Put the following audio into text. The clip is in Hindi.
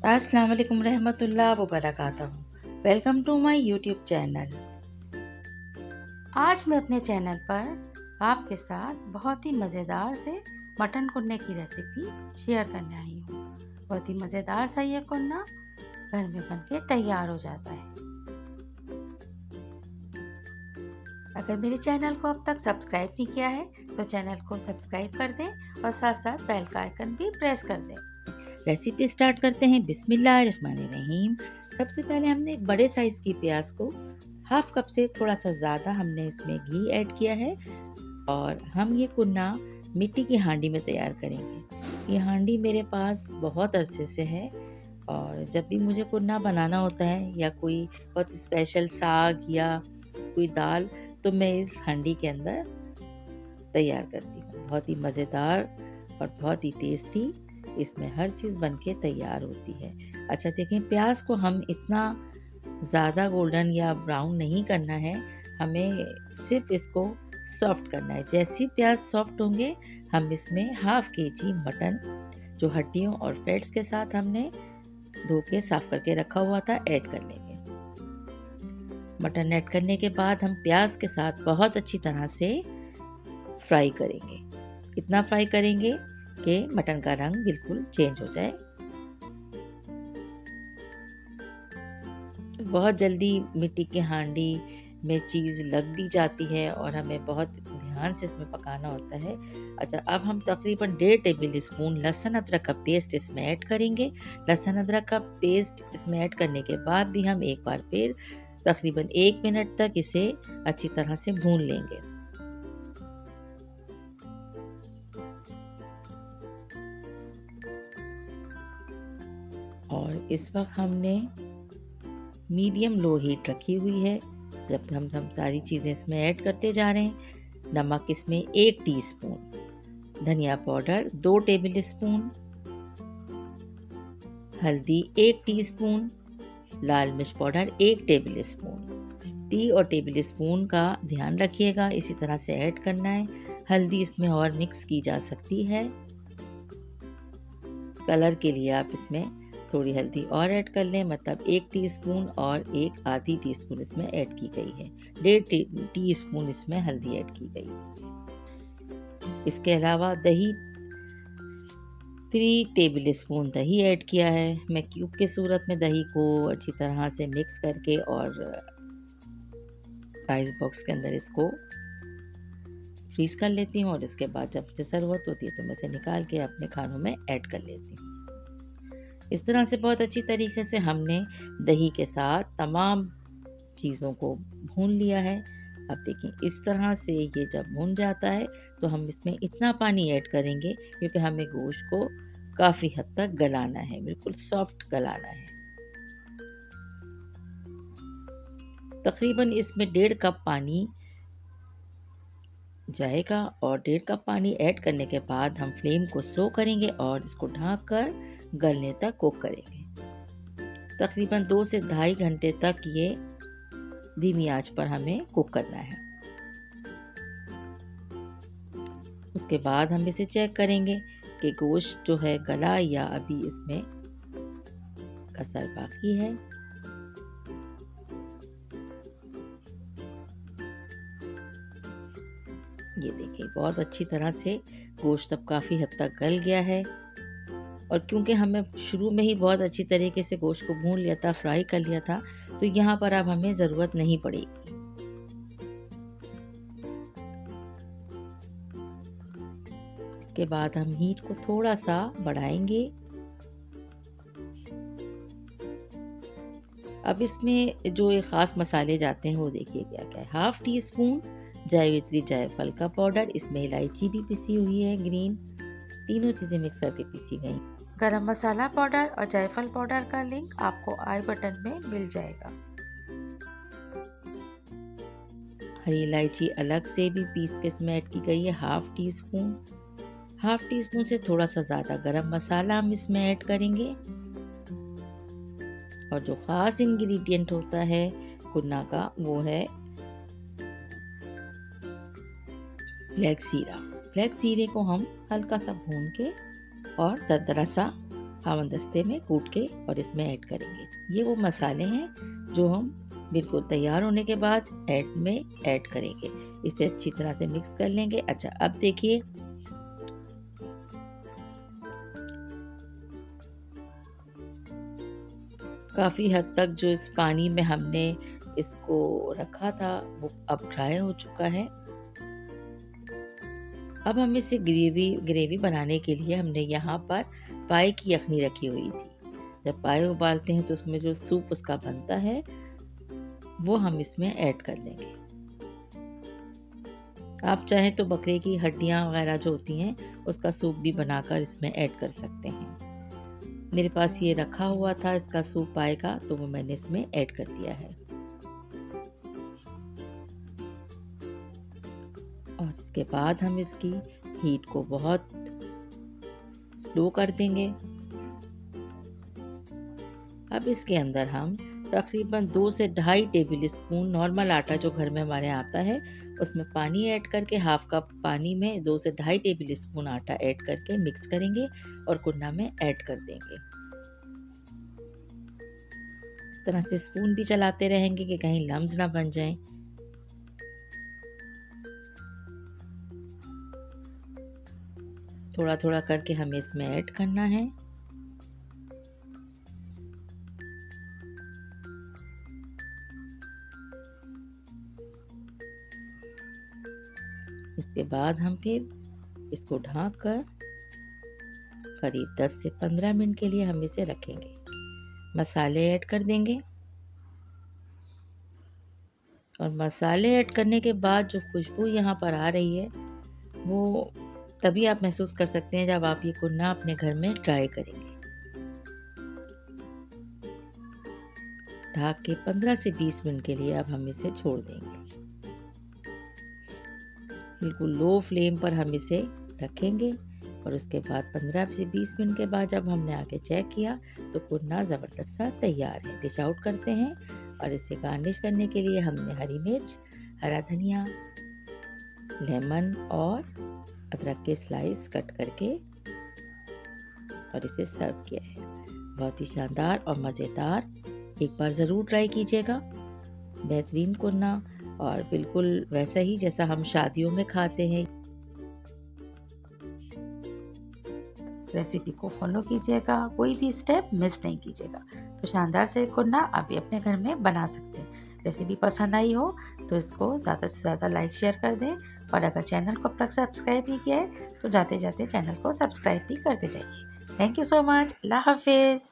अस्सलाम वालेकुम रहमतुल्लाह व बरकातहू। Welcome to my YouTube channel. आज मैं अपने चैनल पर आपके साथ बहुत ही मज़ेदार से मटन कुन्ने की रेसिपी शेयर करने आई हूँ। बहुत ही मज़ेदार सा ये कुन्ना घर में बन के तैयार हो जाता है। अगर मेरे चैनल को अब तक सब्सक्राइब नहीं किया है तो चैनल को सब्सक्राइब कर दें और साथ साथ बेल का आइकन भी प्रेस कर दें। रेसिपी स्टार्ट करते हैं। बिस्मिल्लाहिर्रहमानिर्रहीम। सबसे पहले हमने एक बड़े साइज़ की प्याज को हाफ कप से थोड़ा सा ज़्यादा हमने इसमें घी ऐड किया है और हम ये कुन्ना मिट्टी की हांडी में तैयार करेंगे। ये हांडी मेरे पास बहुत अरसे से है और जब भी मुझे कुन्ना बनाना होता है या कोई बहुत स्पेशल साग या कोई दाल तो मैं इस हांडी के अंदर तैयार करती हूँ। बहुत ही मज़ेदार और बहुत ही टेस्टी इसमें हर चीज़ बनके तैयार होती है। अच्छा देखें, प्याज को हम इतना ज़्यादा गोल्डन या ब्राउन नहीं करना है, हमें सिर्फ इसको सॉफ्ट करना है। जैसे ही प्याज सॉफ्ट होंगे हम इसमें हाफ केजी मटन जो हड्डियों और फैट्स के साथ हमने धो के साफ करके रखा हुआ था ऐड कर लेंगे। मटन ऐड करने के बाद हम प्याज के साथ बहुत अच्छी तरह से फ्राई करेंगे। इतना फ्राई करेंगे कि मटन का रंग बिल्कुल चेंज हो जाए। बहुत जल्दी मिट्टी की हांडी में चीज़ लग भी जाती है और हमें बहुत ध्यान से इसमें पकाना होता है। अच्छा, अब हम तकरीबन 1.5 टेबल स्पून लहसुन अदरक का पेस्ट इसमें ऐड करेंगे। लहसुन अदरक का पेस्ट इसमें ऐड करने के बाद भी हम एक बार फिर तकरीबन 1 मिनट तक इसे अच्छी तरह से भून लेंगे। और इस वक्त हमने मीडियम लो हीट रखी हुई है। जब हम सारी चीज़ें इसमें ऐड करते जा रहे हैं। नमक इसमें 1 टीस्पून, धनिया पाउडर 2 टेबल स्पून, हल्दी 1 टीस्पून, लाल मिर्च पाउडर 1 टेबल स्पून। टी और टेबल स्पून का ध्यान रखिएगा, इसी तरह से ऐड करना है। हल्दी इसमें और मिक्स की जा सकती है। कलर के लिए आप इसमें थोड़ी हल्दी और ऐड कर लें, मतलब 1 टीस्पून और 1 आधी टीस्पून इसमें ऐड की गई है। 1.5 टीस्पून इसमें हल्दी ऐड की गई। इसके अलावा दही 3 टेबल स्पून दही ऐड किया है। मैं क्यूब के सूरत में दही को अच्छी तरह से मिक्स करके और आइस बॉक्स के अंदर इसको फ्रीज कर लेती हूँ और इसके बाद जब मुझे ज़रूरत होती है तो मैं इसे निकाल के अपने खानों में ऐड कर लेती हूँ। इस तरह से बहुत अच्छी तरीके से हमने दही के साथ तमाम चीज़ों को भून लिया है। अब देखिए, इस तरह से ये जब भून जाता है तो हम इसमें इतना पानी ऐड करेंगे क्योंकि हमें गोश्त को काफ़ी हद तक गलाना है, बिल्कुल सॉफ्ट गलाना है। तकरीबन इसमें 1.5 कप पानी जाएगा और 1.5 कप पानी ऐड करने के बाद हम फ्लेम को स्लो करेंगे और इसको ढक कर गलने तक कुक करेंगे। तकरीबन 2 से 2.5 घंटे तक ये धीमी आंच पर हमें कुक करना है। उसके बाद हम इसे चेक करेंगे कि गोश्त जो है गला या अभी इसमें कसर बाकी है। ये देखिए, बहुत अच्छी तरह से गोश्त अब काफ़ी हद तक गल गया है और क्योंकि हमें शुरू में ही बहुत अच्छी तरीके से गोश्त को भून लिया था, फ्राई कर लिया था, तो यहाँ पर अब हमें ज़रूरत नहीं पड़ेगी। इसके बाद हम हीट को थोड़ा सा बढ़ाएंगे। अब इसमें जो एक ख़ास मसाले जाते हैं वो देखिए क्या क्या है। हाफ टी स्पून जावित्री जायफल का पाउडर, इसमें इलायची भी पिसी हुई है ग्रीन, तीनों चीज़ें मिक्स करके पिसी गई। गरम मसाला पाउडर और जायफल पाउडर का लिंक आपको आई बटन में मिल जाएगा। हरी इलायची अलग से भी पीस के इसमें ऐड की गई है, half tea spoon. Half tea spoon से थोड़ा सा ज़्यादा गरम मसाला हम इसमें ऐड करेंगे। और जो ख़ास इंग्रेडिएंट होता है कुन्ना का वो है ब्लैक सीरा। ब्लैक सीरे को हम हल्का सा भून के और दरदरा सा हमदस्ते में कूट के और इसमें ऐड करेंगे। ये वो मसाले हैं जो हम बिल्कुल तैयार होने के बाद ऐड करेंगे। इसे अच्छी तरह से मिक्स कर लेंगे। अच्छा, अब देखिए काफ़ी हद तक जो इस पानी में हमने इसको रखा था वो अब ड्राई हो चुका है। अब हम इसे ग्रेवी बनाने के लिए हमने यहाँ पर पाए की यखनी रखी हुई थी। जब पाए उबालते हैं तो उसमें जो सूप उसका बनता है वो हम इसमें ऐड कर देंगे। आप चाहें तो बकरे की हड्डियाँ वगैरह जो होती हैं उसका सूप भी बनाकर इसमें ऐड कर सकते हैं। मेरे पास ये रखा हुआ था इसका सूप पाए का, तो वो मैंने इसमें ऐड कर दिया है। और इसके बाद हम इसकी हीट को बहुत स्लो कर देंगे। अब इसके अंदर हम तकरीबन 2 से ढाई टेबल स्पून नॉर्मल आटा जो घर में हमारे आता है उसमें पानी ऐड करके हाफ कप पानी में 2 से ढाई टेबल स्पून आटा ऐड करके मिक्स करेंगे और कुन्ना में ऐड कर देंगे। इस तरह से स्पून भी चलाते रहेंगे कि कहीं लम्स ना बन जाएं। थोड़ा थोड़ा करके हमें इसमें ऐड करना है। इसके बाद हम फिर इसको ढक कर करीब 10 से 15 मिनट के लिए हम इसे रखेंगे। मसाले ऐड कर देंगे और मसाले ऐड करने के बाद जो खुशबू यहाँ पर आ रही है वो तभी आप महसूस कर सकते हैं जब आप ये कुन्ना अपने घर में ट्राई करेंगे। ढक के 15 से 20 मिनट के लिए अब हम इसे छोड़ देंगे। बिल्कुल लो फ्लेम पर हम इसे रखेंगे और उसके बाद 15 से 20 मिनट के बाद जब हमने आके चेक किया तो कुन्ना ज़बरदस्त सा तैयार है। डिश आउट करते हैं और इसे गार्निश करने के लिए हमने हरी मिर्च, हरा धनिया, लेमन और अदरक के स्लाइस कट करके और इसे सर्व किया है। बहुत ही शानदार और मज़ेदार, एक बार ज़रूर ट्राई कीजिएगा। बेहतरीन कुन्ना और बिल्कुल वैसा ही जैसा हम शादियों में खाते हैं। रेसिपी को फॉलो कीजिएगा, कोई भी स्टेप मिस नहीं कीजिएगा। तो शानदार से कुन्ना आप भी अपने घर में बना सकते हैं। रेसिपी पसंद आई हो तो इसको ज़्यादा से ज़्यादा लाइक शेयर कर दें और अगर चैनल को अब तक सब्सक्राइब नहीं किया है तो जाते जाते चैनल को सब्सक्राइब भी करते जाइए। Thank you so much. Allah हाफिज़।